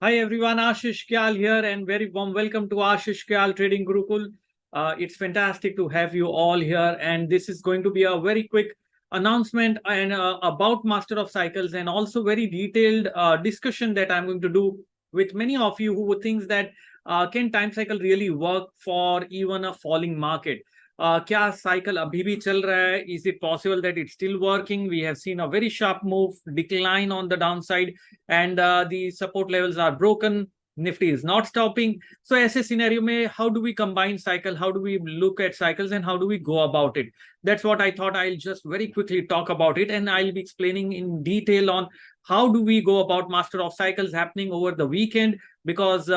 Hi everyone, Ashish Kyal here, and very warm welcome to Ashish Kyal Trading Gurukul. It's fantastic to have you all here, and this is going to be a very quick announcement and about Master of Cycles, and also very detailed discussion that I'm going to do with many of you who would think that can time cycle really work for even a falling market. क्या cycle अभी भी चल रहा है? Is it possible that it's still working? We have seen a very sharp move, decline on the downside, and the support levels are broken. Nifty is not stopping. So ऐसे scenario में how do we combine cycle? How do we look at cycles and how do we go about it? That's what I thought. I'll just very quickly talk about it, and I'll be explaining in detail on how do we go about Master of Cycles happening over the weekend, because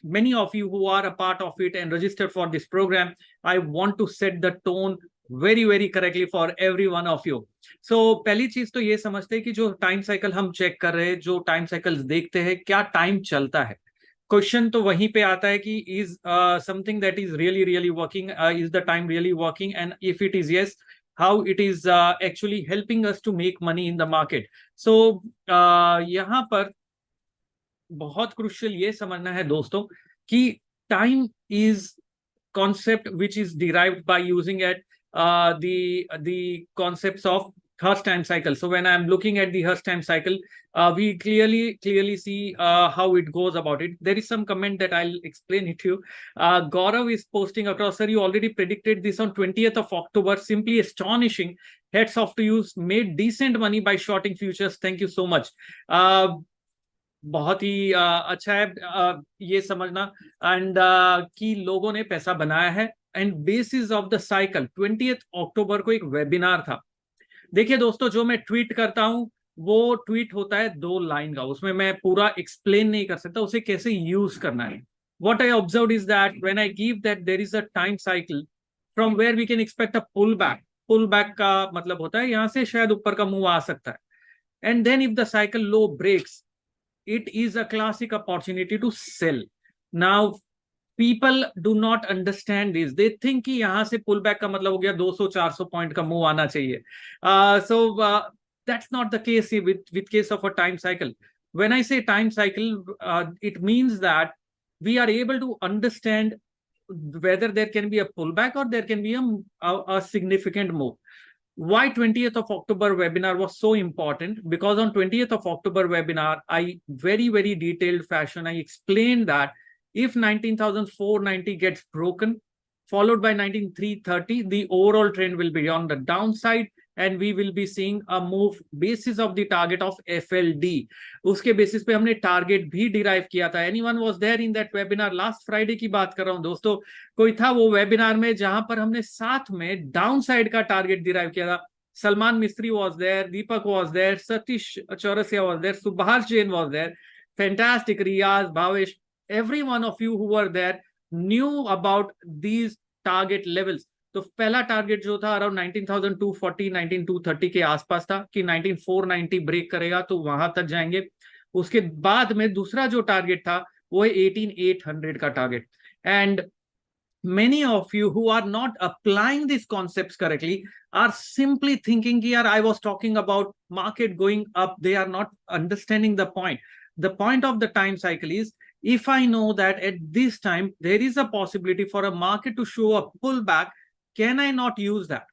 many of you who are a part of it and registered for this program, I want to set the tone very correctly for every one of you. So पहली चीज तो ये समझते हैं कि जो time cycle हम check कर रहे हैं, जो टाइम साइकिल्स देखते हैं, क्या टाइम चलता है? क्वेश्चन तो वहीं पे आता है कि is something that is really working, is the time really working, and if it is yes, how it is actually helping us to make money in the market. So यहाँ पर बहुत क्रुशियल ये समझना है दोस्तों कि time is concept which is derived by using at the concepts of Hurst time cycle. So when I'm looking at the Hurst time cycle, we clearly see how it goes about it. There is some comment that I'll explain it to you. Gaurav is posting across, sir, you already predicted this on 20th of October. Simply astonishing. Hats off to you. Made decent money by shorting futures. Thank you so much. बहुत ही अच्छा है ये समझना and कि लोगों ने पैसा बनाया है and bases of the cycle. 20th अक्टूबर को एक वेबिनार था। देखिए दोस्तों, जो मैं ट्वीट करता हूं वो ट्वीट होता है 2 लाइन का, उसमें मैं पूरा एक्सप्लेन नहीं कर सकता उसे कैसे यूज करना है। What I observe is that when I give that there is a time cycle from where we can expect a pull back का मतलब होता है यहां से शायद ऊपर का मूव आ सकता है, and then if the cycle low breaks, it is a classic opportunity to sell. Now people do not understand this. They think कि यहाँ से pull back का मतलब हो गया 200-400 पॉइंट का मूव आना चाहिए. So that's not the case with case of a time cycle. When I say time cycle, it means that we are able to understand whether there can be a pullback or there can be a significant move. Why 20th of October webinar was so important? Because on 20th of October webinar, I very detailed fashion, I explained that if 19,490 gets broken, followed by 19,330, the overall trend will be on the downside and we will be seeing a move basis of the target of FLD. उसके basis पे हमने target भी derive किया था. Anyone was there in that webinar? Last Friday की बात कर रहा हूं दोस्तों. कोई था वो वेबिनार में जहां पर हमने साथ में डाउन साइड का टारगेट डिराइव किया था? Salman Mistry was there, Deepak was there, Satish Chaurasia was there, Subhash Jain was there. Fantastic. Riyaz, Bhavesh, every one of you who were there knew about these target levels. तो पहला टारगेट जो था अराउंड 19,240 19,230 के आसपास था कि 19,490 ब्रेक करेगा तो वहां तक जाएंगे. उसके बाद में दूसरा जो टारगेट था वो है 18,800 का target. And many of you who are not applying these concepts correctly are simply thinking here I was talking about market going up. They are not understanding the point. The point of the time cycle is, if I know that at this time there is a possibility for a market to show a pullback, can I not use that?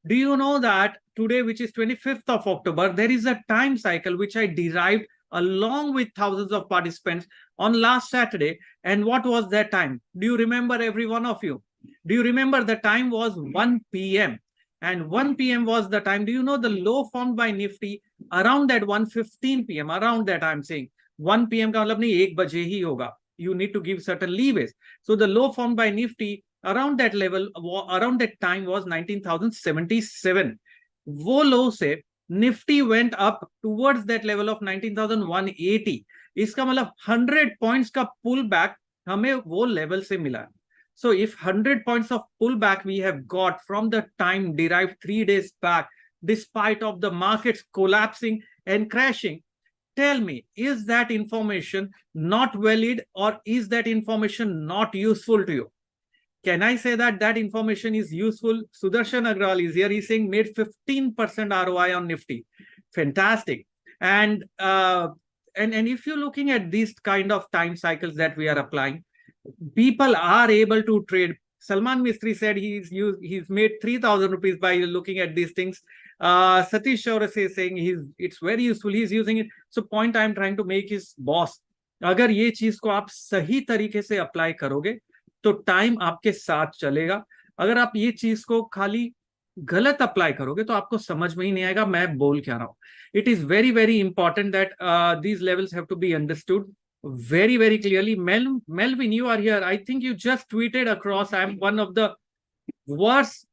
Do you know that today, which is 25th of October, there is a time cycle which I derived along with thousands of participants on last Saturday. And what was that time? Do you remember, every one of you? Do you remember the time was 1 p.m. and 1 p.m. was the time. Do you know the low formed by Nifty around that 1:15 p.m. around that? I'm saying 1 p.m. का मतलब नहीं 1 बजे ही होगा. You need to give certain leeways. So the low formed by Nifty around that level, around that time was 19,077. वो लो से Nifty went up towards that level of 19,180. इसका मतलब 100 points का pull back हमें वो level से मिला. So if 100 points of pullback we have got from the time derived 3 days back, despite of the markets collapsing and crashing, tell me, is that information not valid or is that information not useful to you? Can I say that that information is useful? Sudarshan Agrawal is here. He's saying made 15% ROI on Nifty. Fantastic. And and if you're looking at these kind of time cycles that we are applying, people are able to trade. Salman Mistry said he's made 3,000 rupees by looking at these things. Satish Chaurasia is saying it's very useful, he's using it. So point I'm trying to make is, boss, अगर ये चीज को आप सही तरीके से apply करोगे तो टाइम आपके साथ चलेगा. अगर आप ये चीज को खाली गलत अप्लाई करोगे तो आपको समझ में ही नहीं आएगा मैं बोल क्या रहा हूं. It is very very important that these levels have to be understood very very clearly. Melvin, you are here. I think you just tweeted across, I am one of the worst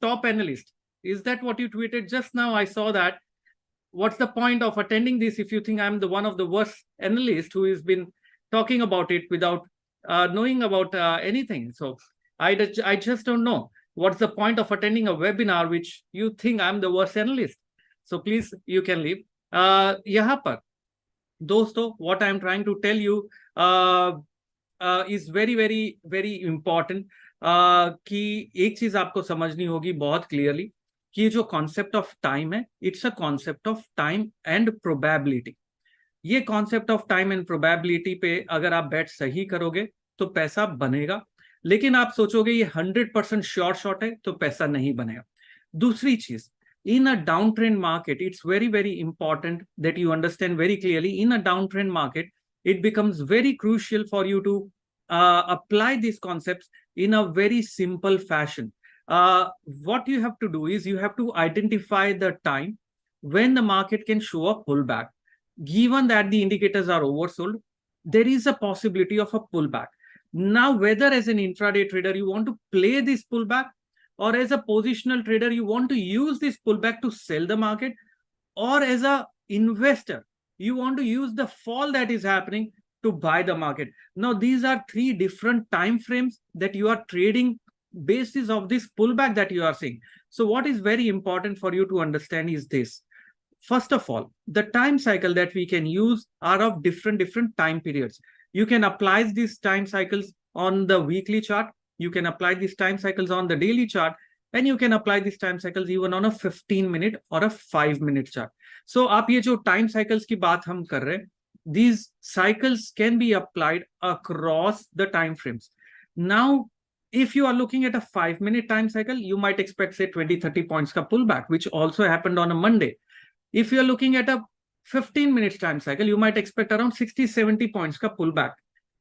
top analyst. Is that what you tweeted just now? I saw that. What's the point of attending this if you think I'm the one of the worst analysts who has been talking about it without knowing about anything? So I just don't know what's the point of attending a webinar which you think I'm the worst analyst. So please, you can leave. यहाँ पर दोस्तों, what I am trying to tell you is very very very important कि एक चीज आपको समझनी होगी बहुत क्लियरली कि जो कॉन्सेप्ट ऑफ टाइम है, it's a concept of time and probability. ये concept of time and probability पे अगर आप बेट सही करोगे तो पैसा बनेगा, लेकिन आप सोचोगे ये 100% शॉर्ट है तो पैसा नहीं बनेगा. दूसरी चीज, in a downtrend market, it's very very important that you understand very clearly, in a downtrend market it becomes very crucial for you to apply these concepts in a very simple fashion. What you have to do is you have to identify the time when the market can show a pullback. Given that the indicators are oversold, there is a possibility of a pullback. Now, whether as an intraday trader you want to play this pullback, or as a positional trader you want to use this pullback to sell the market, or as a investor you want to use the fall that is happening to buy the market. Now these are three different time frames that you are trading basis of this pullback that you are seeing. So what is very important for you to understand is this. First of all, the time cycle that we can use are of different time periods. You can apply these time cycles on the weekly chart, you can apply these time cycles on the daily chart, and you can apply these time cycles even on a 15-minute or a 5-minute chart. So आप ये जो time cycles की बात हम कर रहे हैं, these cycles can be applied across the time frames. Now, if you are looking at a 5-minute time cycle, you might expect say 20-30 points ka pullback, which also happened on a Monday. If you are looking at a 15-minute time cycle, you might expect around 60-70 points ka pullback,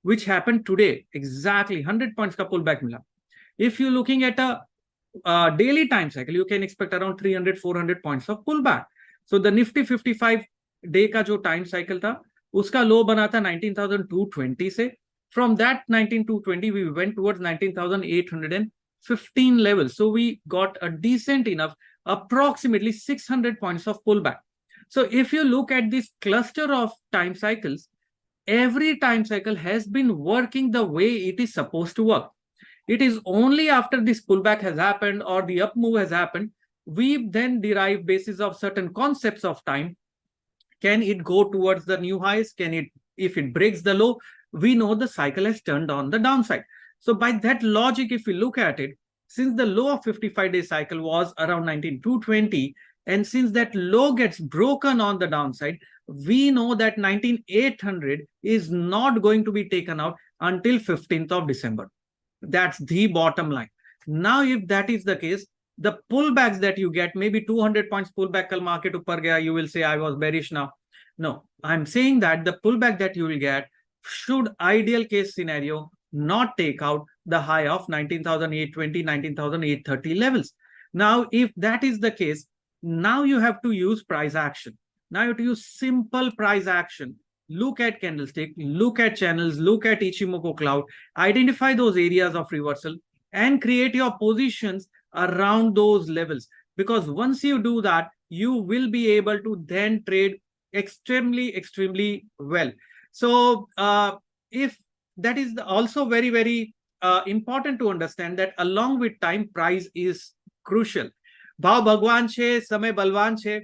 which happened today. Exactly 100 points ka pullback mila. If you're looking at a daily time cycle, you can expect around 300-400 points of pullback. So the Nifty 55 day का जो time cycle था, उसका low बना था 19,220 से. From that 19,220 we went towards 19,815 levels. So we got a decent enough, approximately 600 points of pullback. So if you look at this cluster of time cycles, every time cycle has been working the way it is supposed to work. It is only after this pullback has happened or the up move has happened, we then derive basis of certain concepts of time. Can it go towards the new highs? Can it, if it breaks the low, we know the cycle has turned on the downside. So by that logic, if we look at it, since the low of 55-day cycle was around 19,220, and since that low gets broken on the downside, we know that 19,800 is not going to be taken out until 15th of December. That's the bottom line. Now, if that is the case, the pullbacks that you get, maybe 200 points pullback kal market upar gaya, you will say I was bearish now. No, I'm saying that the pullback that you will get should, ideal case scenario, not take out the high of 19,820, 19,830 levels. Now, if that is the case, now you have to use price action. Now you have to use simple price action. Look at candlestick, look at channels, look at Ichimoku cloud, identify those areas of reversal and create your positions around those levels. Because once you do that, you will be able to then trade extremely well. So if that is also very, very important to understand that along with time, price is crucial. Bhav Bhagwan che, samay balwan che.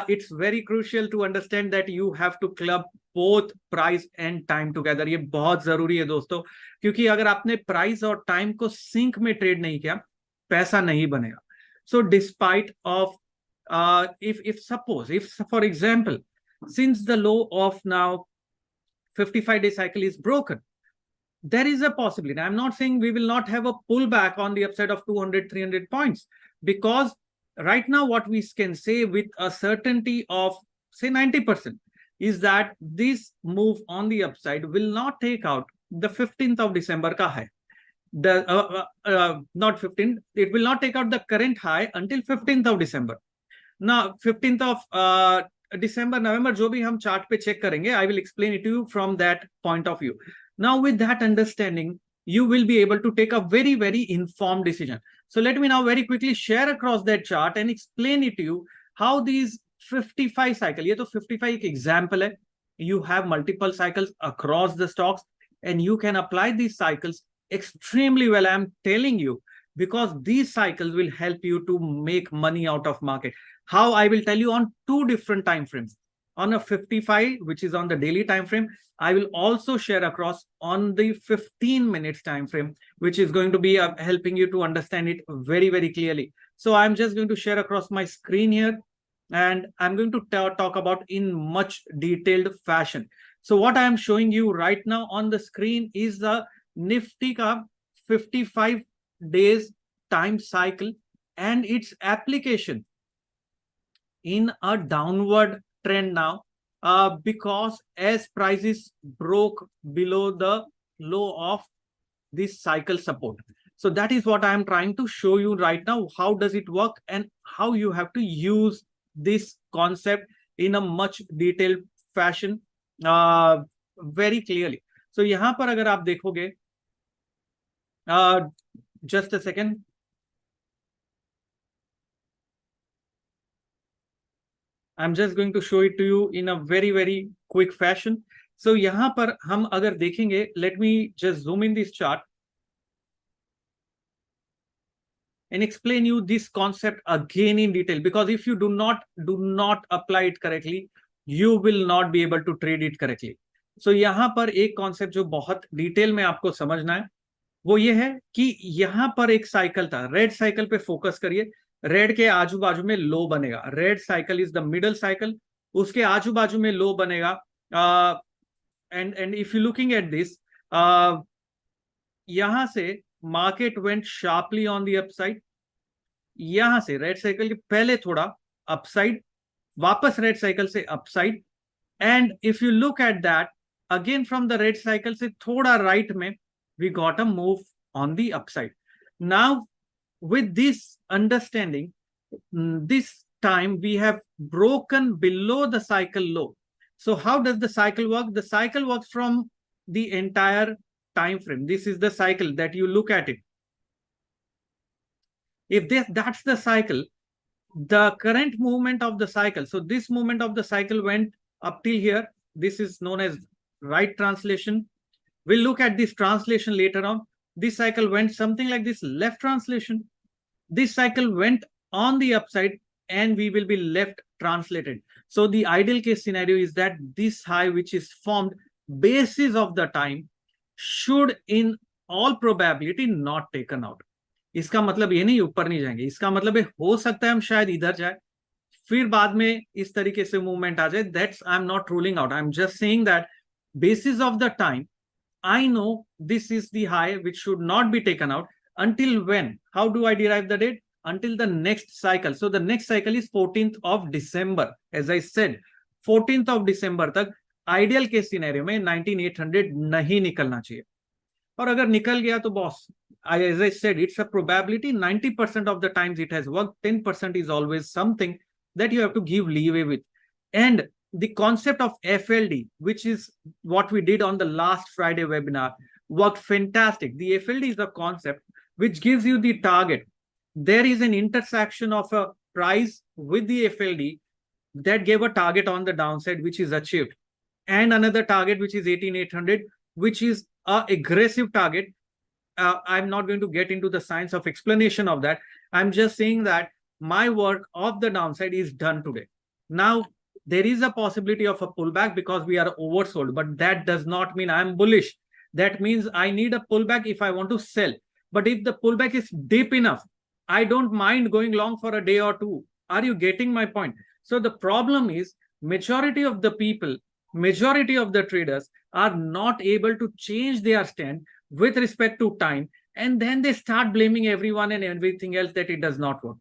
It's very crucial to understand that you have to club both price and time together. ये बहुत जरूरी है दोस्तों, क्योंकि अगर आपने price और time को सिंक में ट्रेड नहीं किया, पैसा नहीं बनेगा. So despite of if for example since the low of now 55-day cycle is broken, there is a possibility. I'm not saying we will not have a pullback on the upside of 200, 300 points, because right now what we can say with a certainty of say 90% is that this move on the upside will not take out the 15th of December ka high. Not 15th, it will not take out the current high until 15th of December. Now 15th of December, November, जो भी हम chart पे check करेंगे, I will explain it to you from that point of view. Now with that understanding, you will be able to take a very, very informed decision. So let me now very quickly share across that chart and explain it to you how these 55 cycle, ये तो 55 एक example है. You have multiple cycles across the stocks and you can apply these cycles extremely well. I'm telling you, because these cycles will help you to make money out of market. How? I will tell you on two different time frames. On a 55, which is on the daily time frame, I will also share across on the 15 minutes time frame, which is going to be helping you to understand it very, very clearly. So I'm just going to share across my screen here, and I'm going to talk about in much detailed fashion. So what I am showing you right now on the screen is the Nifty ka 55 days time cycle and its application in a downward trend now, because as prices broke below the low of this cycle support. So that is what I am trying to show you right now. How does it work and how you have to use this concept in a much detailed fashion very clearly. So यहाँ पर अगर आप देखोगे, just a second. I'm just going to show it to you in a very, very quick fashion. So यहाँ पर हम अगर देखेंगे, let me just zoom in this chart and explain you this concept again in detail, because if you do not apply it correctly, you will not be able to trade it correctly. So यहाँ पर एक concept जो बहुत detail में आपको समझना है वो ये है कि यहाँ पर एक साइकिल था, रेड साइकिल पे फोकस करिए. रेड के आजू बाजू में लो बनेगा, red cycle is the middle cycle, उसके आजू बाजू में लो बनेगा. And if you looking at this, यहां से market went sharply on the upside. यहां से रेड साइकिल के पहले थोड़ा अपसाइड, वापस रेड साइकिल से upside. And if you look at that again from the red cycle से थोड़ा राइट में we got a move on the upside. Now with this understanding, this time we have broken below the cycle low. So how does the cycle work? The cycle works from the entire time frame. This is the cycle that you look at it. If that's the cycle, the current movement of the cycle, so this movement of the cycle went up till here. This is known as right translation. We'll look at this translation later on. This cycle went something like this, left translation. This cycle went on the upside and we will be left translated. So the ideal case scenario is that this high which is formed basis of the time should in all probability not taken out. इसका मतलब ये नहीं ऊपर नहीं जाएंगे, इसका मतलब है हो सकता है हम शायद इधर जाए फिर बाद में इस तरीके से मूवमेंट आ जाए. That's I am not ruling out, I am just saying that basis of the time I know this is the high which should not be taken out. Until when? How do I derive the date? Until the next cycle. So the next cycle is 14th of December. As I said, 14th of December तक ideal case scenario में 19800 नहीं निकलना चाहिए. और अगर निकल गया तो boss, as I said, it's a probability. 90% of the times it has worked. 10% is always something that you have to give leeway with. And the concept of FLD, which is what we did on the last Friday webinar, worked fantastic. The FLD is a concept which gives you the target. There is an intersection of a price with the FLD that gave a target on the downside, which is achieved, and another target, which is 18,800, which is an aggressive target. I'm not going to get into the science of explanation of that. I'm just saying that my work of the downside is done today. Now, there is a possibility of a pullback because we are oversold, but that does not mean I'm bullish. That means I need a pullback if I want to sell. But if the pullback is deep enough, I don't mind going long for a day or two. Are you getting my point? So the problem is majority of the people, majority of the traders are not able to change their stand with respect to time, and then they start blaming everyone and everything else that it does not work.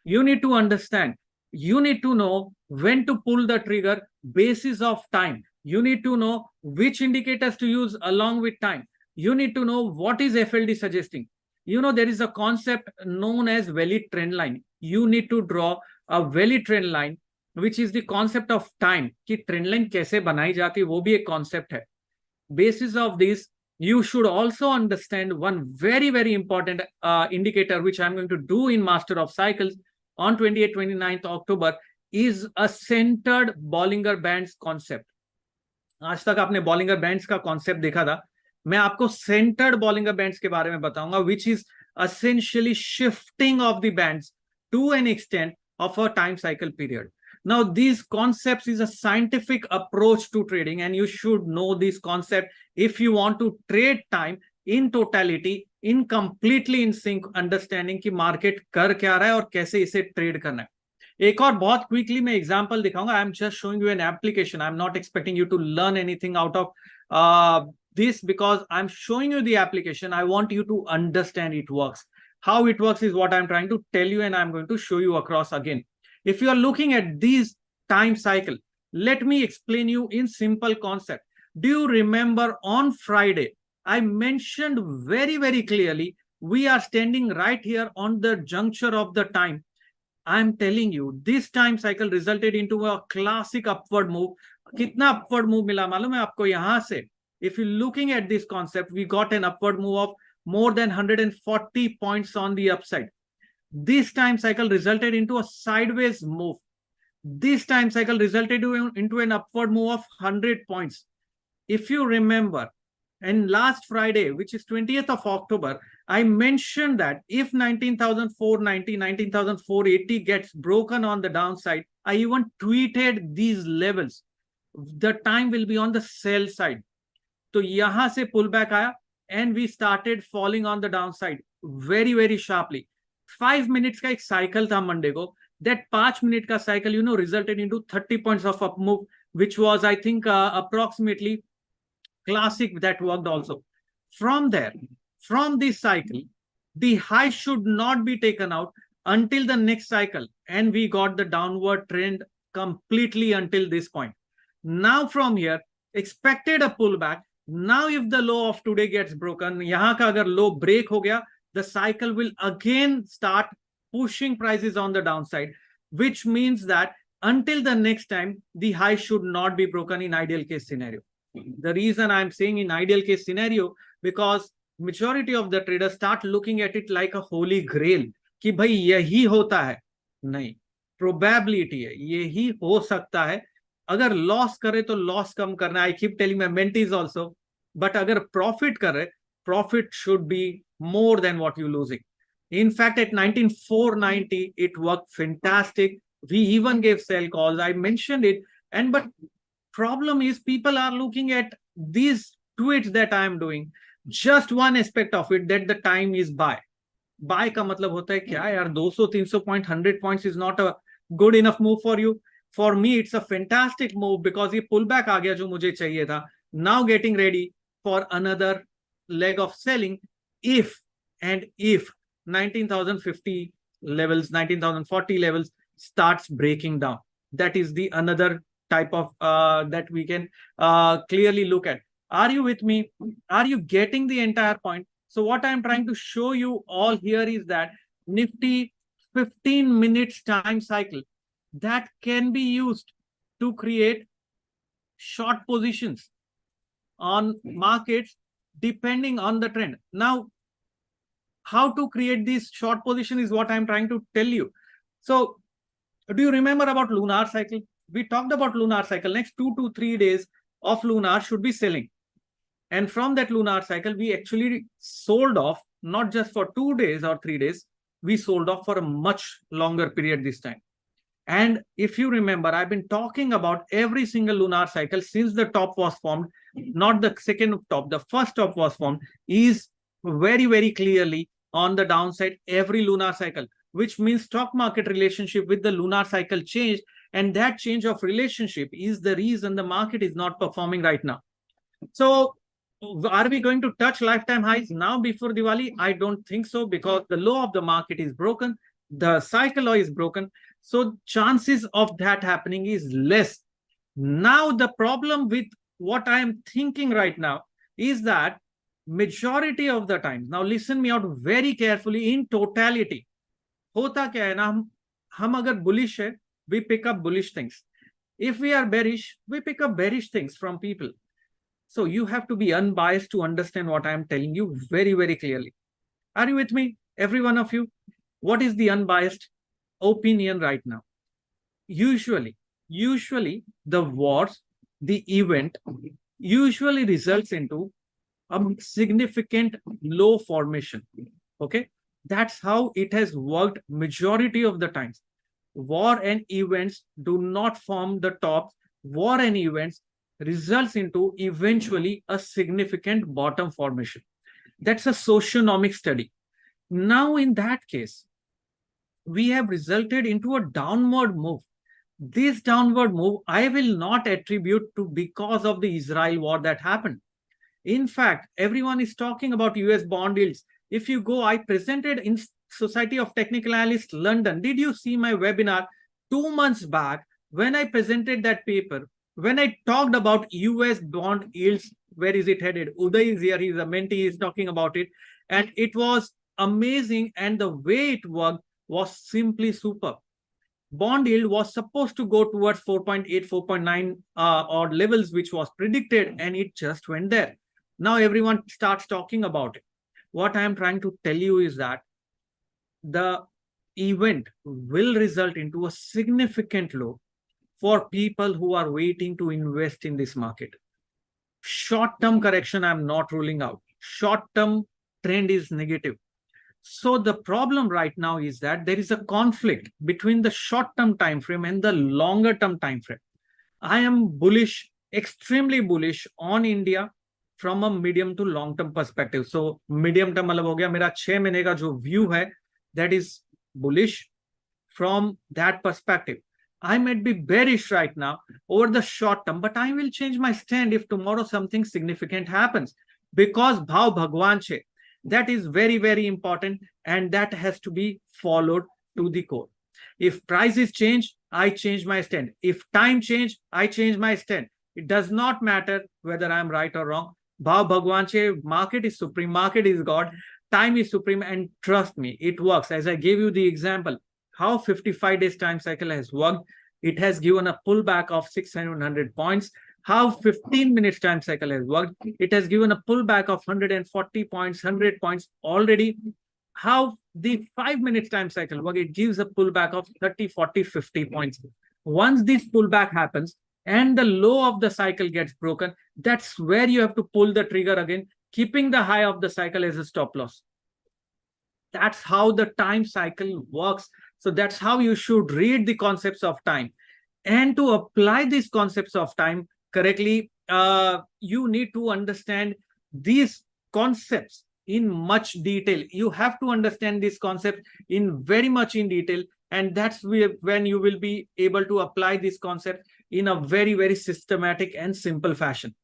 You need to understand, you need to know when to pull the trigger basis of time. You need to know which indicators to use along with time. You need to know what is FLD suggesting. You know, there is a concept known as valid trend line. You need to draw a valid trend line, which is the concept of time. कि trend line कैसे बनाई जाती है, वो भी एक concept है. Basis of this, you should also understand one very, very important indicator, which I'm going to do in Master of Cycles on 28th, 29th October, is a centered Bollinger Bands concept. आज तक आपने Bollinger Bands का concept देखा था. मैं आपको centered Bollinger Bands के बारे में बताऊंगा, which is essentially shifting of the bands to an extent of a time cycle period. Now, these concepts is a scientific approach to trading, and you should know this concept if you want to trade time in totality, in completely in sync, understanding कि market कर क्या रहा है और कैसे इसे trade करना है. एक और बहुत क्विकली मैं एग्जांपल दिखाऊंगा. I am just showing you an application. I am not expecting you to learn anything out of this, because I'm showing you the application. I want you to understand it works. How it works is what I'm trying to tell you, and I'm going to show you across again. If you are looking at these time cycle, let me explain you in simple concept. Do you remember on Friday, I mentioned very, very clearly, we are standing right here on the juncture of the time. I'm telling you, this time cycle resulted into a classic upward move. कितना upward move मिला मालूम है आपको यहाँ से? If you're looking at this concept, we got an upward move of more than 140 points on the upside. This time cycle resulted into a sideways move. This time cycle resulted into an upward move of 100 points. If you remember, and last Friday, which is 20th of October, I mentioned that if 19,490, 19,480 gets broken on the downside, I even tweeted these levels. The time will be on the sell side. तो यहां से pullback आया, and we started falling on the downside very, very sharply. 5 minutes का एक cycle था Monday को. That 5 minute का cycle, you know, resulted into 30 points of up move, which was, I think, approximately classic, that worked also. From there, from this cycle, the high should not be taken out until the next cycle, and we got the downward trend completely until this point. Now from here, expected a pullback. Now if the low of today gets broken, यहाँ का अगर low break हो गया, the cycle will again start pushing prices on the downside, which means that until the next time, the high should not be broken in ideal case scenario. The reason I'm saying in ideal case scenario, because majority of the traders start looking at it like a holy grail, कि भाई यही होता है. नहीं, probability है, यही हो सकता है. अगर लॉस करे तो लॉस कम करना. I keep telling my mentees also, but अगर प्रॉफिट करे, profit should be more than what you losing. In fact, at 19,490, it worked fantastic. We even gave sell calls. I mentioned it. And but problem is, people are looking at these tweets that I am doing. Just one aspect of it, that the time is buy. Buy का मतलब होता है क्या यार? 200, 300 point, 100 points is not a good enough move for you. For me, it's a fantastic move because ये pullback आ गया जो मुझे चाहिए था. Now getting ready for another leg of selling if 19,050 levels, 19,040 levels starts breaking down. That is the another type of that we can clearly look at. Are you with me? Are you getting the entire point? So what I'm trying to show you all here is that Nifty 15 minutes time cycle that can be used to create short positions on markets depending on the trend. Now, how to create this short position is what I'm trying to tell you. So, do you remember about lunar cycle? We talked about lunar cycle. Next 2 to 3 days of lunar should be selling. And from that lunar cycle, we actually sold off, not just for 2 days or 3 days, we sold off for a much longer period this time. And if you remember, I've been talking about every single lunar cycle since the top was formed, not the second top, the first top was formed, is very, very clearly on the downside every lunar cycle, which means stock market relationship with the lunar cycle changed. And that change of relationship is the reason the market is not performing right now. So are we going to touch lifetime highs now before Diwali? I don't think so, because the low of the market is broken. The cycle law is broken. So chances of that happening is less. Now, the problem with what I am thinking right now is that majority of the time, now listen me out very carefully, in totality, होता क्या है ना, हम अगर bullish है, we pick up bullish things. If we are bearish, we pick up bearish things from people. So you have to be unbiased to understand what I am telling you very, very clearly. Are you with me, every one of you? What is the unbiased opinion right now? Usually the wars, the event usually results into a significant low formation. Okay, that's how it has worked majority of the times. War and events do not form the top. War and events results into eventually a significant bottom formation. That's a socionomic study. Now, in that case, we have resulted into a downward move. This downward move, I will not attribute to because of the Israel war that happened. In fact, everyone is talking about US bond yields. If you go, I presented in Society of Technical Analysts, London. Did you see my webinar 2 months back when I presented that paper? When I talked about US bond yields, where is it headed? Uday is here, he's a mentee, he's talking about it. And it was amazing. And the way it worked was simply superb. Bond yield was supposed to go towards 4.8, 4.9 odd levels, which was predicted, and it just went there. Now everyone starts talking about it. What I am trying to tell you is that the event will result into a significant low for people who are waiting to invest in this market. Short-term correction, I'm not ruling out. Short-term trend is negative. So the problem right now is that there is a conflict between the short-term time frame and the longer-term time frame. I am bullish, extremely bullish on India from a medium to long-term perspective. So medium term मतलब हो गया मेरा 6 महीने का जो view है, that is bullish from that perspective. I might be bearish right now over the short term, but I will change my stand if tomorrow something significant happens, because bhav bhagwan che. That is very, very important, and that has to be followed to the core. If prices change, I change my stand. If time change, I change my stand. It does not matter whether I'm right or wrong. Bhav Bhagwan che, market is supreme, market is God, time is supreme, and trust me, it works. As I gave you the example, how 55 days time cycle has worked. It has given a pullback of 600 points. How 15 minutes time cycle has worked. It has given a pullback of 140 points, 100 points already. How the 5 minutes time cycle work, it gives a pullback of 30, 40, 50 points. Once this pullback happens and the low of the cycle gets broken, that's where you have to pull the trigger again, keeping the high of the cycle as a stop loss. That's how the time cycle works. So that's how you should read the concepts of time. And to apply these concepts of time correctly, you need to understand these concepts in much detail. You have to understand this concept in very much in detail, and that's when you will be able to apply this concept in a very, very systematic and simple fashion.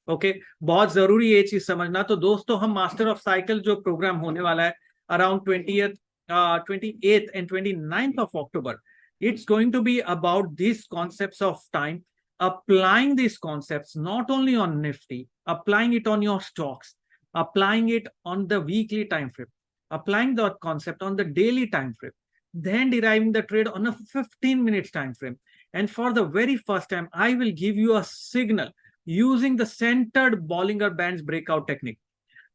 Okay, बहुत जरूरी ये चीज समझना. तो दोस्तों, हम master of cycle जो programme होने वाला है around 28th and 29th of October, it's going to be about these concepts of time, applying these concepts not only on Nifty, applying it on your stocks, applying it on the weekly time frame, applying the concept on the daily time frame, then deriving the trade on a 15 minutes time frame. And for the very first time, I will give you a signal using the centered Bollinger Bands breakout technique.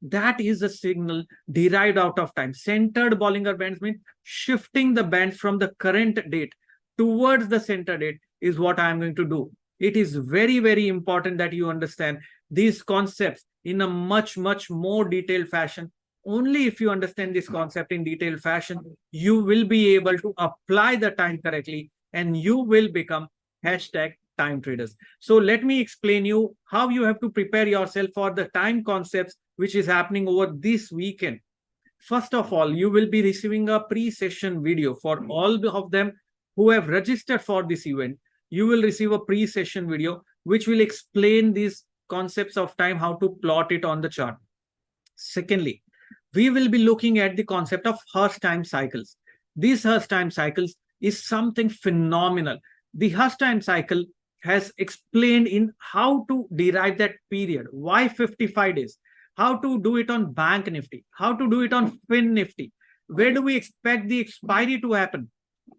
That is a signal derived out of time. Centered Bollinger Bands means shifting the bands from the current date towards the center date is what I am going to do. It is very, very important that you understand these concepts in a much, much more detailed fashion. Only if you understand this concept in detailed fashion, you will be able to apply the time correctly and you will become #time traders. So let me explain you how you have to prepare yourself for the time concepts which is happening over this weekend. First of all, you will be receiving a pre-session video for all of them who have registered for this event. you will receive a pre-session video which will explain these concepts of time, how to plot it on the chart. Secondly, we will be looking at the concept of Hurst time cycles. These Hurst time cycles is something phenomenal. The Hurst time cycle has explained in how to derive that period, why 55 days, how to do it on Bank Nifty, how to do it on Fin Nifty, where do we expect the expiry to happen.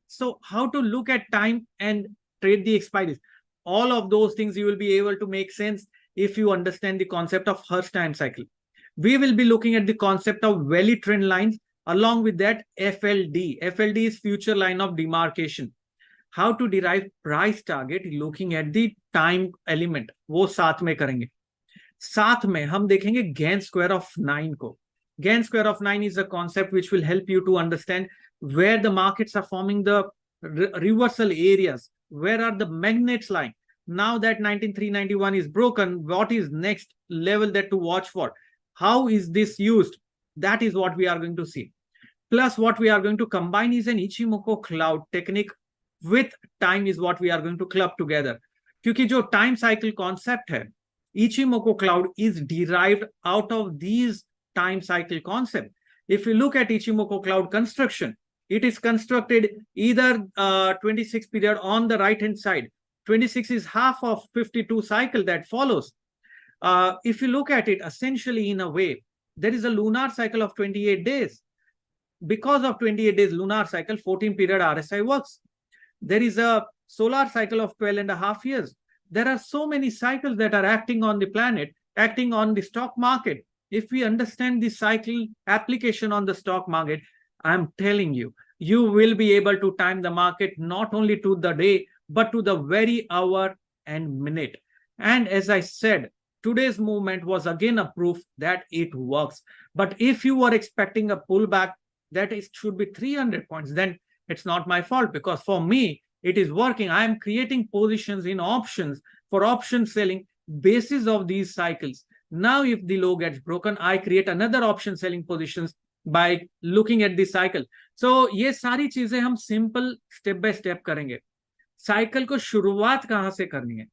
So how to look at time and trade the expiries. All of those things you will be able to make sense if you understand the concept of Hurst time cycle. We will be looking at the concept of valley trend lines. Along with that, FLD. FLD is future line of demarcation. How to derive price target looking at the time element, वो साथ में करेंगे. साथ में हम देखेंगे Gann square of 9 को. Gann square of 9 is a concept which will help you to understand where the markets are forming the reversal areas, where are the magnets lying. Now that 19391 is broken, what is next level that to watch for? How is this used? That is what we are going to see. Plus, what we are going to combine is an Ichimoku cloud technique with time is what we are going to club together. क्योंकि जो time cycle concept है, Ichimoku cloud is derived out of these time cycle concept. If you look at Ichimoku cloud construction, it is constructed either 26 period on the right hand side. 26 is half of 52 cycle that follows. If you look at it essentially in a way, there is a lunar cycle of 28 days. Because of 28 days lunar cycle, 14 period RSI works. There is a solar cycle of 12.5 years. There are so many cycles that are acting on the planet, acting on the stock market. If we understand the cycle application on the stock market, I'm telling you, you will be able to time the market not only to the day, but to the very hour and minute. And as I said, today's movement was again a proof that it works. But if you were expecting a pullback that it should be 300 points, then it's not my fault, because for me, it is working. I am creating positions in options for option selling basis of these cycles. Now, if the low gets broken, I create another option selling positions by looking at this cycle. So ये सारी चीजें हम simple step by step करेंगे. Cycle को शुरुआत कहाँ से करनी है,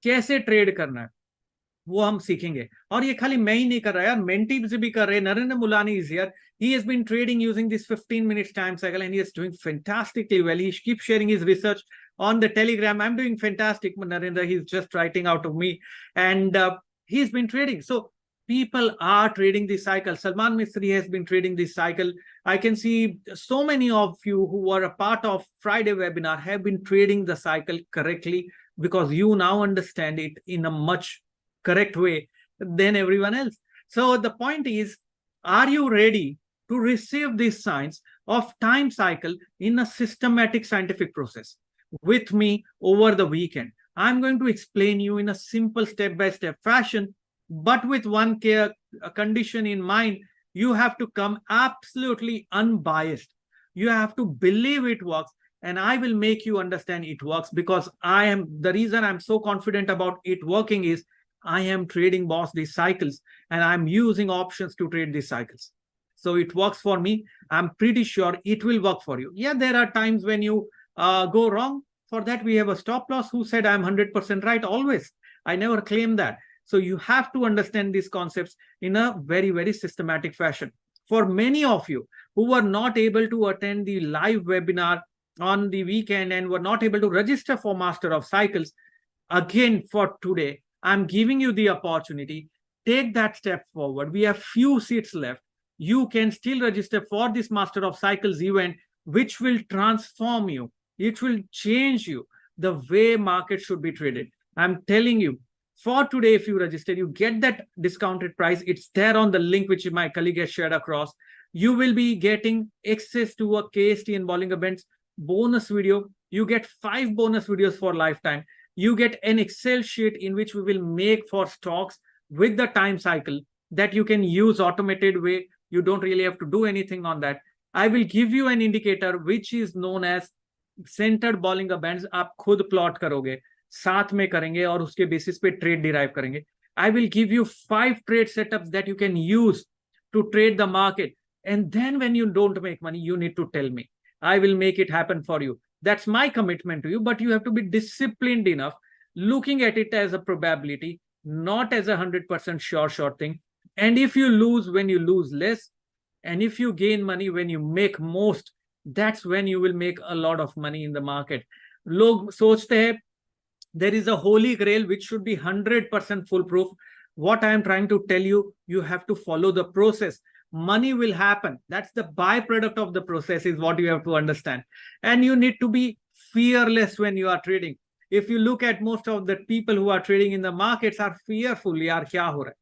कैसे ट्रेड करना है, वो हम सीखेंगे. और ये खाली मैं ही नहीं कर रहा यार, मेंटी भी कर रहे हैं. Narendra Mulani is here. He has been trading using this 15 minutes time cycle and he is doing fantastically well. He keeps sharing his research on the Telegram. I'm doing fantastic, Narendra. He's just writing out of me and he's been trading. So people are trading this cycle. Salman Misri has been trading this cycle. I can see so many of you who were a part of Friday webinar have been trading the cycle correctly, because you now understand it in a much correct way than everyone else. So the point is, are you ready to receive these signs of time cycle in a systematic scientific process with me over the weekend? I'm going to explain you in a simple step-by-step fashion, but with one condition in mind. You have to come absolutely unbiased. You have to believe it works, and I will make you understand it works, because the reason I'm so confident about it working is I am trading boss these cycles and I'm using options to trade these cycles. So it works for me. I'm pretty sure it will work for you. Yeah, there are times when you go wrong. For that, we have a stop loss. Who said I'm 100% right always? I never claim that. So you have to understand these concepts in a very, very systematic fashion. For many of you who were not able to attend the live webinar on the weekend and were not able to register for Master of Cycles, again, for today, I'm giving you the opportunity. Take that step forward. We have few seats left. You can still register for this Master of Cycles event, which will transform you. It will change you the way market should be traded. I'm telling you, for today, if you register, you get that discounted price. It's there on the link which my colleague has shared across. You will be getting access to a KST and Bollinger Bands bonus video. You get 5 bonus videos for lifetime. You get an Excel sheet in which we will make for stocks with the time cycle that you can use automated way. You don't really have to do anything on that. I will give you an indicator which is known as centered Bollinger Bands. आप खुद plot करोगे, साथ में करेंगे और उसके basis पे trade derive करेंगे. I will give you 5 trade setups that you can use to trade the market. And then when you don't make money, you need to tell me. I will make it happen for you. That's my commitment to you, but you have to be disciplined enough, looking at it as a probability, not as a 100% sure thing. And if you lose when you lose less, and if you gain money when you make most, that's when you will make a lot of money in the market. लोग सोचते हैं there is a holy grail which should be 100% foolproof. What I am trying to tell you, you have to follow the process. Money will happen. That's the byproduct of the process, is what you have to understand. And you need to be fearless when you are trading. If you look at most of the people who are trading in the markets are fearful, यार क्या हो रहा है,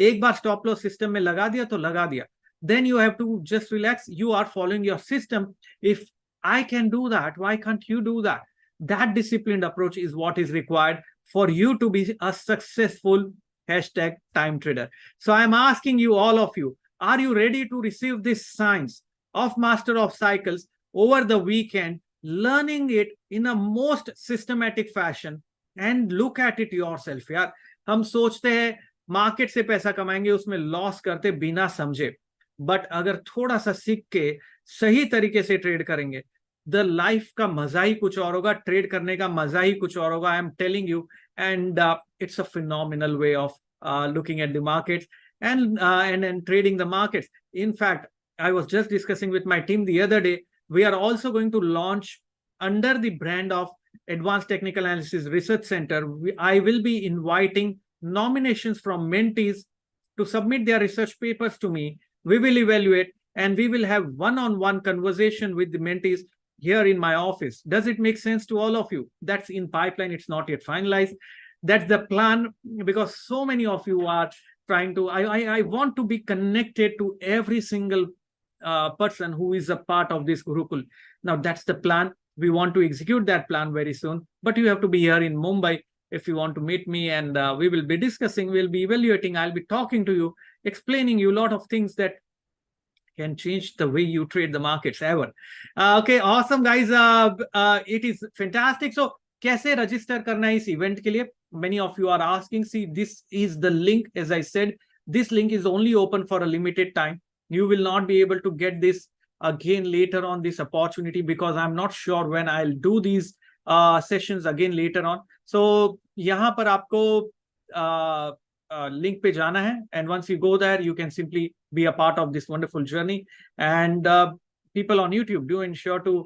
एक बार stop loss system में लगा दिया तो लगा दिया. Then you have to just relax. You are following your system. If I can do that, why can't you do that? That disciplined approach is what is required for you to be a successful hashtag time trader. So I'm asking you, all of you, are you ready to receive this science of master of cycles over the weekend, learning it in a most systematic fashion and look at it yourself? यार हम सोचते हैं market से पैसा कमाएंगे, उसमें loss करते बिना समझे, बट अगर थोड़ा सा सीख के सही तरीके से ट्रेड करेंगे, द लाइफ का मजा ही कुछ और होगा, ट्रेड करने का मजा ही कुछ और होगा. I am telling you, and it's a phenomenal way of looking at the markets and trading the markets. In fact, I was just discussing with my team the other day, we are also going to launch under the brand of Advanced Technical Analysis Research Center. I will be inviting nominations from mentees to submit their research papers to me. We will evaluate and we will have one-on-one conversation with the mentees here in my office. Does it make sense to all of you? That's in pipeline. It's not yet finalized. That's the plan, because so many of you are trying to, I want to be connected to every single person who is a part of this Gurukul. Now that's the plan. We want to execute that plan very soon, but you have to be here in Mumbai if you want to meet me, and we will be discussing, we'll be evaluating, I'll be talking to you, explaining you a lot of things that can change the way you trade the markets ever. Okay, awesome guys. It is fantastic. So कैसे register करना है इस event के लिए? Many of you are asking. See, this is the link. As I said, this link is only open for a limited time. You will not be able to get this again later on, this opportunity, because I'm not sure when I'll do these sessions again later on. So यहाँ पर आपको link पे जाना है, and once you go there, you can simply be a part of this wonderful journey. And people on YouTube, do ensure to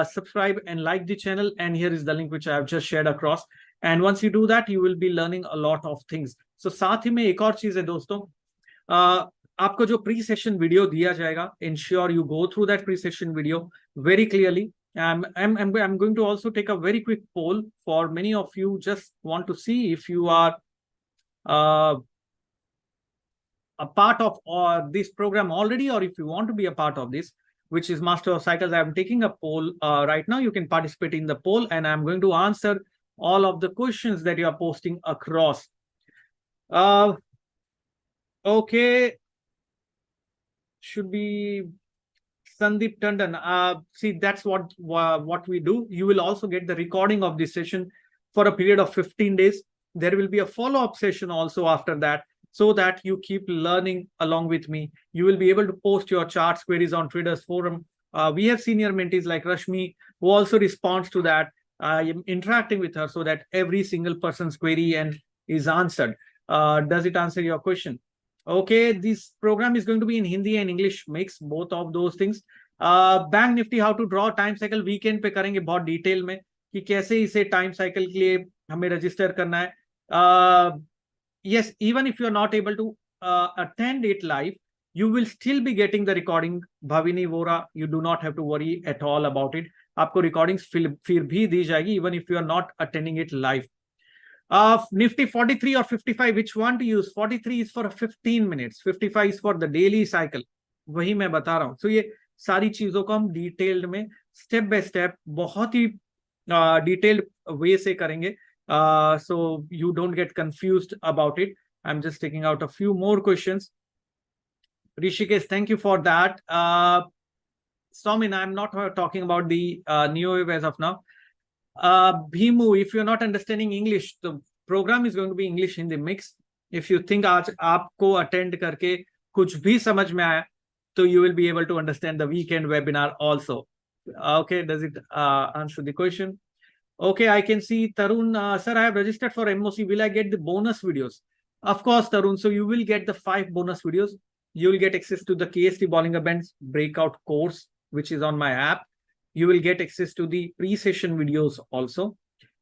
subscribe and like the channel. And here is the link which I have just shared across. And once you do that, you will be learning a lot of things. So साथ ही में एक और चीज है दोस्तों, आपको जो pre session video दिया जाएगा, ensure you go through that pre-session video very clearly. I'm going to also take a very quick poll for many of you. Just want to see if you are a part of this program already, or if you want to be a part of this, which is Master of Cycles. I'm taking a poll right now. You can participate in the poll, and I'm going to answer all of the questions that you are posting across. Okay, should be Sandeep Tandon. See, that's what we do. You will also get the recording of this session for a period of 15 days. There will be a follow-up session also after that, so that you keep learning along with me. You will be able to post your charts queries on Traders Forum. We have senior mentees like Rashmi who also responds to that. I am interacting with her so that every single person's query is answered. Does it answer your question? Okay, this program is going to be in Hindi and English mix, both of those things. Bank Nifty, how to draw time cycle weekend पे करेंगे बहुत detail में कि कैसे इसे time cycle के लिए हमें रजिस्टर करना है. Yes, even if you are not able to attend it live, you will still be getting the recording. Bhavini Vora, you do not have to worry at all about it. आपको recordings फिर भी दी जाएगी, even if you are not attending it live. Nifty 43 or 55, which one to use? 43 is for 15 minutes, 55 is for the daily cycle. वही मैं बता रहा हूँ. So ये सारी चीजों को हम डिटेल्ड में स्टेप बाय स्टेप बहुत ही डिटेल्ड वे से करेंगे. So you don't get confused about it. I'm just taking out a few more questions. Rishikesh, thank you for that. Somin, I'm not talking about the Neo Wave as of now. Bhimu, if you're not understanding English, the program is going to be English in the mix. If you think आज आपको attend करके कुछ भी समझ में आया, तो you will be able to understand the weekend webinar also. Okay, does it answer the question? Okay, I can see Tarun. Sir, I have registered for MOC. Will I get the bonus videos? Of course, Tarun. So you will get the 5 bonus videos. You will get access to the KST Bollinger Bands breakout course, which is on my app. You will get access to the pre-session videos also.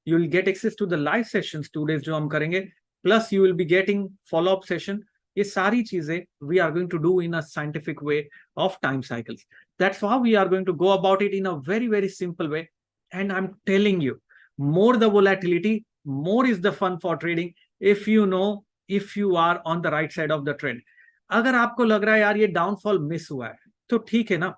You will get access to the live sessions 2 days जो हम करेंगे. Plus, you will be getting follow-up session. ये सारी चीजें we are going to do in a scientific way of time cycles. That's how we are going to go about it in a very, very simple way. And I'm telling you, more the volatility, more is the fun for trading if you know, if you are on the right side of the trend. अगर आपको लग रहा है यार ये downfall miss हुआ है तो ठीक है ना,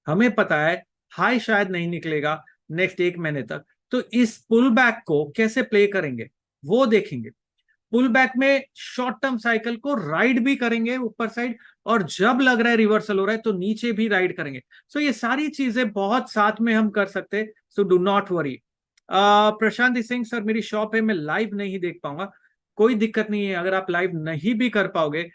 हमें पता है हाई शायद नहीं निकलेगा नेक्स्ट 1 महीने तक, तो इस पुल बैक को कैसे प्ले करेंगे वो देखेंगे. पुल बैक में शॉर्ट टर्म साइकिल को राइड भी करेंगे ऊपर साइड, और जब लग रहा है रिवर्सल हो रहा है तो नीचे भी राइड करेंगे. सो ये सारी चीजें बहुत साथ में हम कर सकते हैं. सो do not worry. Prashant Singh sir, मेरी शॉप है, मैं लाइव नहीं देख पाऊंगा. कोई दिक्कत नहीं है, अगर आप लाइव नहीं भी कर पाओगे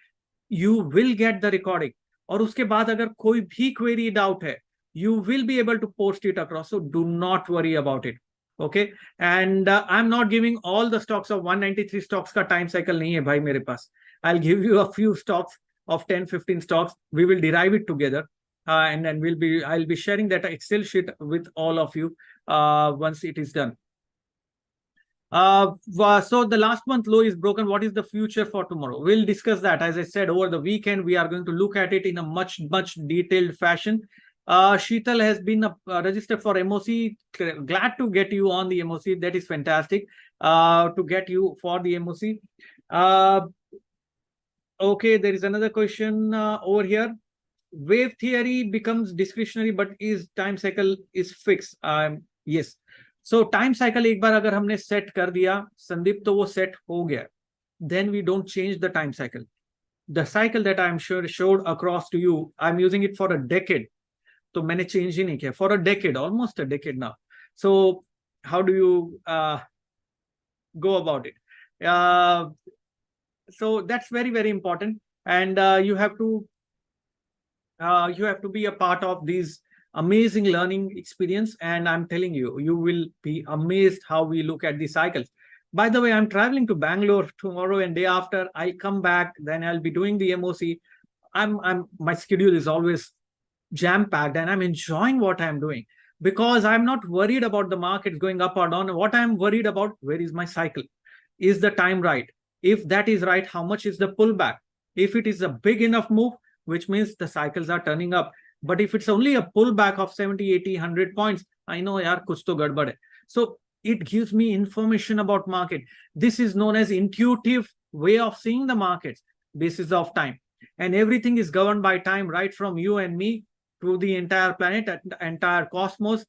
you will get the recording, और उसके बाद अगर कोई भी क्वेरी डाउट है you will be able to post it across. So do not worry about it. Okay, and I am not giving all the stocks of 193 stocks का time cycle नहीं है भाई मेरे पास. I will give you a few stocks of 10-15 stocks. We will derive it together, and then I'll be sharing that Excel sheet with all of you once it is done. So the last month low is broken. What is the future for tomorrow? We'll discuss that. As I said, over the weekend we are going to look at it in a much detailed fashion. Sheetal has been registered for MOC. Glad to get you on the MOC. That is fantastic to get you for the MOC. Okay, there is another question over here. Wave theory becomes discretionary, but is time cycle is fixed? Yes. So time cycle एक बार अगर हमने set कर दिया संदीप तो वो set हो गया. Then we don't change the time cycle. The cycle that I'm sure showed across to you, I'm using it for a decade. तो मैंने change ही नहीं किया for a decade, almost a decade now. So how do you go about it? So that's very, very important, and you have to be a part of these amazing learning experience, and I'm telling you, you will be amazed how we look at the cycles. By the way, I'm traveling to Bangalore tomorrow and day after. I'll come back, then I'll be doing the MOC. My schedule is always jam packed, and I'm enjoying what I'm doing because I'm not worried about the market going up or down. What I'm worried about, where is my cycle? Is the time right? If that is right, how much is the pullback? If it is a big enough move, which means the cycles are turning up. But if it's only a pullback of 70, 80, 100 points, I know yaar kuch to gadbad hai. So it gives me information about market. This is known as intuitive way of seeing the markets basis of time. And everything is governed by time, right from you and me to the entire planet, entire cosmos.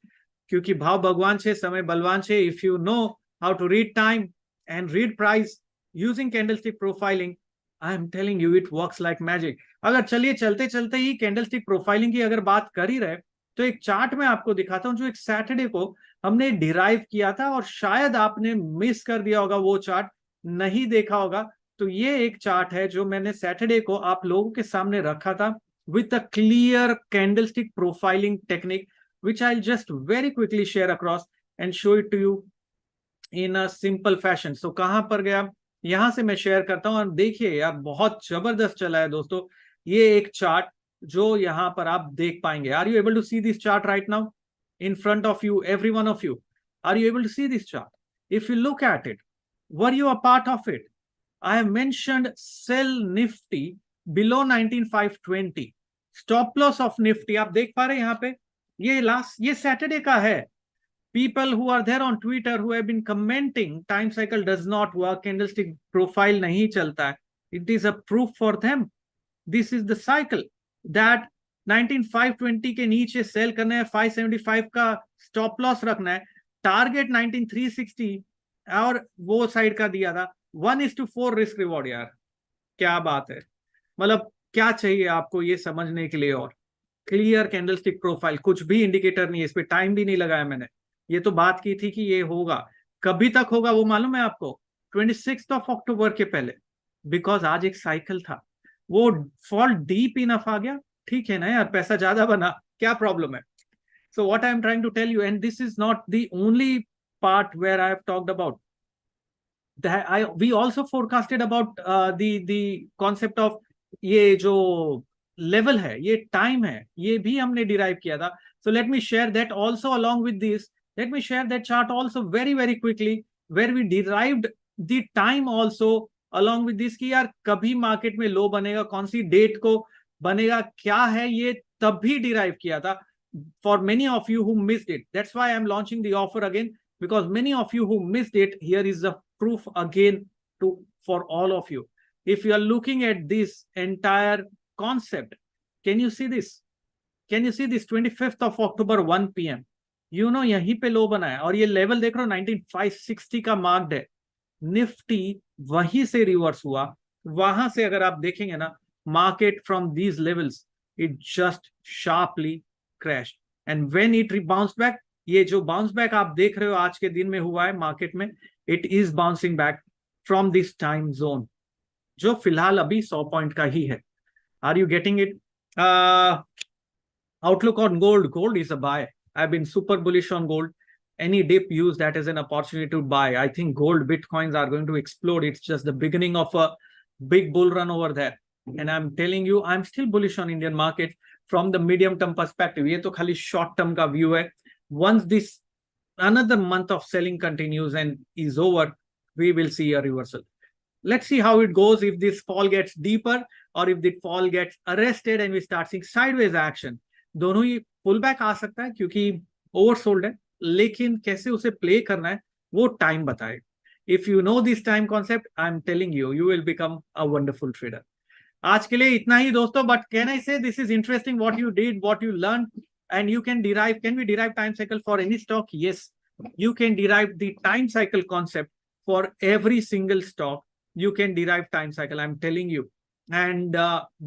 क्योंकि भाव भगवान छे, समय बलवान छे. If you know how to read time and read price using candlestick profiling, I am telling you it works like magic. अगर चलिए चलते चलते ही कैंडलस्टिक प्रोफाइलिंग की अगर बात कर ही रहे तो एक चार्ट में आपको दिखाता हूं जो एक सैटरडे को हमने डिराइव किया था, और शायद आपने मिस कर दिया होगा, वो चार्ट नहीं देखा होगा. तो ये एक चार्ट है जो मैंने सैटरडे को आप लोगों के सामने रखा था with a clear candlestick profiling technique, which I'll just very quickly share across and show it to you in a simple fashion. So कहां पर गया, यहां से मैं शेयर करता हूं, और देखिए यार बहुत जबरदस्त चला है दोस्तों ये एक चार्ट जो यहां पर आप देख पाएंगे. Are you able to see this chart right now in front of you, every one of you? Are you able to see this chart? If you look at it, were you a part of it? I have mentioned sell Nifty below 19,520. Stop loss of Nifty आप देख पा रहे हैं यहाँ पे, ये Saturday का है. People who are there on Twitter who have been commenting time cycle does not work, candlestick profile नहीं चलता है, it is a proof for them. This is the cycle that 19,520 के नीचे सेल करना है, 575 का स्टॉप लॉस रखना है, टारगेट 19,360 और वो साइड का दिया था. 1:4 रिस्क रिवॉर्ड. यार क्या बात है, मतलब क्या चाहिए आपको ये समझने के लिए. और क्लियर कैंडलस्टिक प्रोफाइल, कुछ भी इंडिकेटर नहीं है, इस पे टाइम भी नहीं लगाया मैंने. ये तो बात की थी कि ये होगा, कभी तक होगा वो मालूम है आपको, 26 अक्टूबर के पहले, बिकॉज आज एक साइकिल था, वो फॉल डीप इनफ आ गया. ठीक है ना यार, पैसा ज्यादा बना, क्या प्रॉब्लम है. So what I'm trying to tell you, and this is not the only part where I have talked about, that we also forecasted about the concept of ये जो level है, ये time है, ये भी हमने derive किया था. So let me share that also along with this. Let me share that chart also very quickly, where we derived the time also along with this, कि यार कभी मार्केट में लो बनेगा, कौन सी डेट को बनेगा, क्या है, ये तब भी डिराइव किया था. For many of you who missed it, that's why I'm launching the offer again, because many of you who missed it, here is the proof again for all of you. If you are looking at this entire concept, can you see this? Can you see this? 25th of October 1 p.m. You know, यहीं पे लो बना है, और ये level देख रहे हो 19560 का मार्क्ड है. निफ्टी वहीं से रिवर्स हुआ. वहां से अगर आप देखेंगे ना, market from these levels, it just sharply crash. And when it bounce back, ये जो बाउंस बैक आप देख रहे हो आज के दिन में हुआ है मार्केट में, it is bouncing back from this time zone, जो फिलहाल अभी 100 पॉइंट का ही है. Are you getting it? Outlook on gold. Gold is a buy. I've been super bullish on gold. Any dip, use that as an opportunity to buy. I think gold bitcoins are going to explode. It's just the beginning of a big bull run over there. And I'm telling you, I'm still bullish on Indian market from the medium term perspective. ये तो खाली short term का view है. Once this another month of selling continues and is over, we will see a reversal. Let's see how it goes, if this fall gets deeper or if the fall gets arrested and we start seeing sideways action. दोनों ही pull back आ सकता है क्योंकि oversold है, लेकिन कैसे उसे play करना है वो टाइम बताए. If you know this time concept, I am telling you, you will become a wonderful trader. आज के लिए इतना ही दोस्तों, but can I say this is interesting what you did, what you learn, and you can derive. Can we derive time cycle for any stock? Yes, you can derive the time cycle concept for every single stock. You can derive time cycle, I'm telling you. And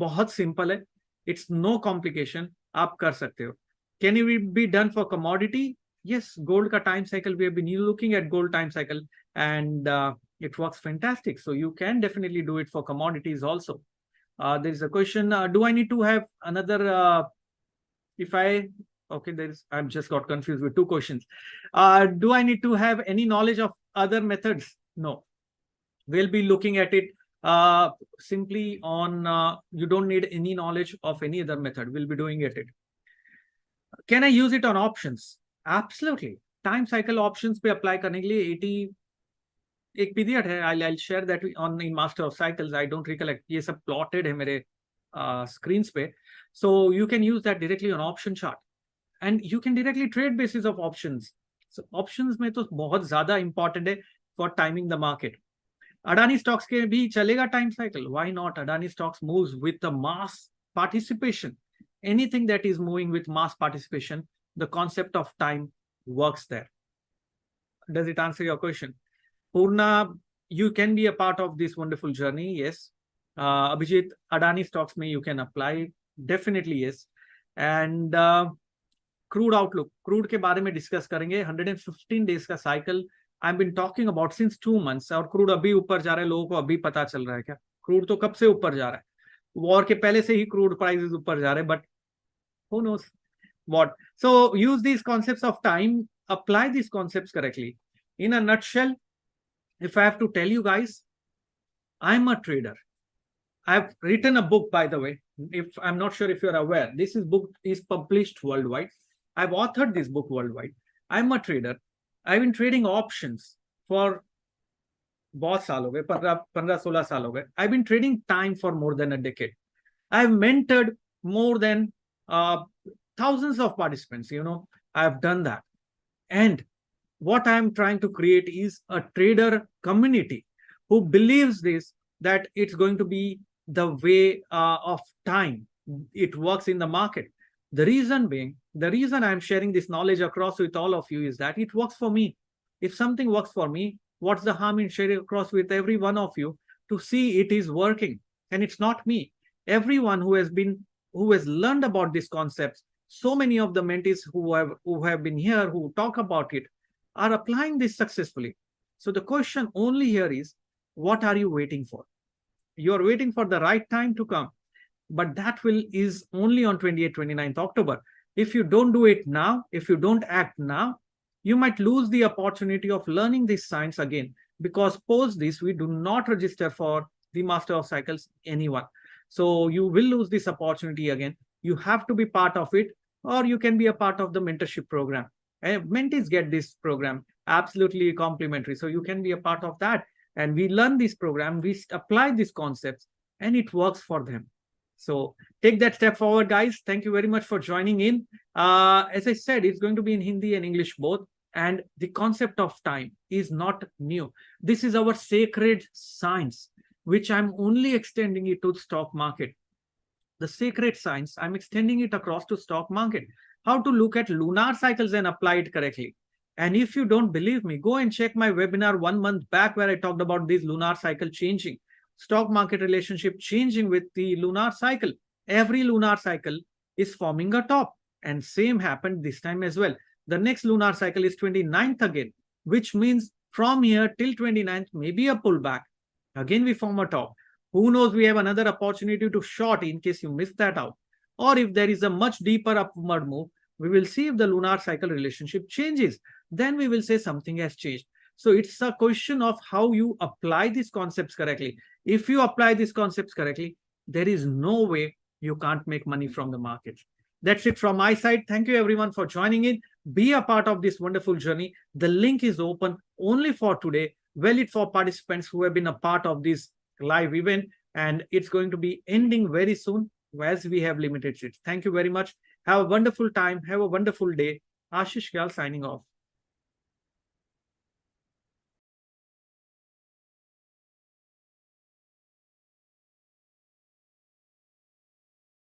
बहुत simple है, it's no complication, आप कर सकते हो. Can it be done for commodity? Yes, gold का time cycle, we have been looking at gold time cycle, and it works fantastic. So you can definitely do it for commodities also. There is a question, do I need to have another, if I, okay, I've just got confused with two questions. Do I need to have any knowledge of other methods? No. We'll be looking at it simply on, you don't need any knowledge of any other method. We'll be doing it. Can I use it on options? Absolutely. Time cycle options पे apply करने के लिए 80 एक period है. I'll share that on in Master of Cycles. I don't recollect. ये सब plotted है मेरे screens पे. So you can use that directly on option chart. And you can directly trade basis of options. So options में तो बहुत ज़्यादा important है for timing the market. Adani stocks के भी चलेगा time cycle. Why not? Adani stocks moves with the mass participation. Anything that is moving with mass participation, the concept of time works there. Does it answer your question? Purna, you can be a part of this wonderful journey. Yes. Abhijit, Adani stocks में you can apply. Definitely yes. And crude outlook, crude के बारे में discuss करेंगे. 115 days का cycle I am been talking about since 2 months, और crude अभी ऊपर जा रहा है. लोगों को अभी पता चल रहा है क्या? क्रूड तो कब से ऊपर जा रहा है, वॉर के पहले से ही क्रूड प्राइसेस ऊपर जा रहे हैं, but who knows what. So use this concepts of time, apply this concepts correctly. In a nutshell, if I have to tell you guys, I am a trader. I've written a book, by the way. If I'm not sure if you're aware, this book is published worldwide. I've authored this book worldwide. I'm a trader. I've been trading options for बहुत साल हो गए, 15-16 साल हो गए. I've been trading time for more than a decade. I've mentored more than thousands of participants. You know, I've done that. And what I'm trying to create is a trader community who believes this, that it's going to be the way of time. It works in the market. The reason being, the reason I'm sharing this knowledge across with all of you is that it works for me. If something works for me, what's the harm in sharing across with every one of you to see it is working? And it's not me. Everyone who has learned about these concepts, so many of the mentees who have been here, who talk about it, are applying this successfully. So the question only here is, what are you waiting for? You're waiting for the right time to come. But that is only on 28th, 29th October. If you don't do it now, if you don't act now, you might lose the opportunity of learning this science again, because post this, we do not register for the Master of Cycles anyone. So you will lose this opportunity again. You have to be part of it, or you can be a part of the mentorship program. Mentees get this program absolutely complimentary. So you can be a part of that. And we learn this program, we apply these concepts, and it works for them. So take that step forward, guys. Thank you very much for joining in. As I said, it's going to be in Hindi and English both. And the concept of time is not new. This is our sacred science, which I'm only extending it to the stock market. The sacred science, I'm extending it across to stock market. How to look at lunar cycles and apply it correctly. And if you don't believe me, go and check my webinar 1 month back where I talked about this lunar cycle changing, stock market relationship changing with the lunar cycle. Every lunar cycle is forming a top, and same happened this time as well. The next lunar cycle is 29th again, which means from here till 29th, maybe a pullback. Again, we form a top. Who knows, we have another opportunity to short in case you missed that out. Or if there is a much deeper upward move, we will see if the lunar cycle relationship changes. Then we will say something has changed. So it's a question of how you apply these concepts correctly. If you apply these concepts correctly, there is no way you can't make money from the markets. That's it from my side. Thank you everyone for joining in. Be a part of this wonderful journey. The link is open only for today, valid for participants who have been a part of this live event, and it's going to be ending very soon as we have limited seats. Thank you very much. Have a wonderful time. Have a wonderful day. Ashish Kyal signing off.